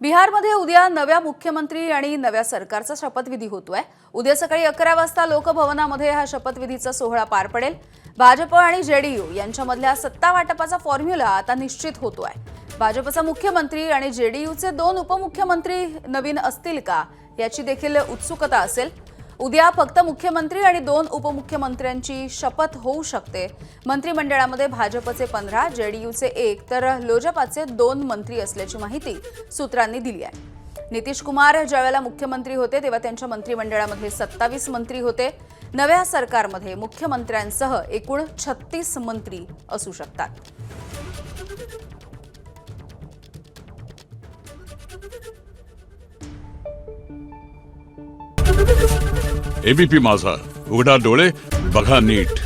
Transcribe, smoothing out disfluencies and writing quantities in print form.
बिहारमध्ये उद्या नव्या मुख्यमंत्री आणि नव्या सरकारचा शपथविधी होतोय। उद्या सकाळी 11 वाजता लोकभवनामध्ये हा शपथविधीचा सोहळा पार पडेल। भाजप आणि जेडीयू यांच्यामधल्या सत्ता वाटपाचा फॉर्म्युला आता निश्चित होतोय। भाजपचा मुख्यमंत्री आणि जेडीयूचे 2 उपमुख्यमंत्री नवीन असतील का याची देखील उत्सुकता असेल। उद्या फक्त मुख्यमंत्री आणि 2 उपमुख्यमंत्र्यांची शपथ होऊ शकते। मंत्रिमंडळामध्ये भाजपचे 15, जेडीयूचे 1 तर लोजपाचे 2 मंत्री असल्याची माहिती सूत्रांनी दिली आहे। नितीश कुमार ज्यावेळेला मुख्यमंत्री होते तेव्हा त्यांच्या मंत्रिमंडळामध्ये 27 मंत्री होते। नव्या सरकारमध्ये मुख्यमंत्र्यांसह एकूण 36 मंत्री असू शकतात। एबीपी माझा, उघडा डोळे बघा नीट।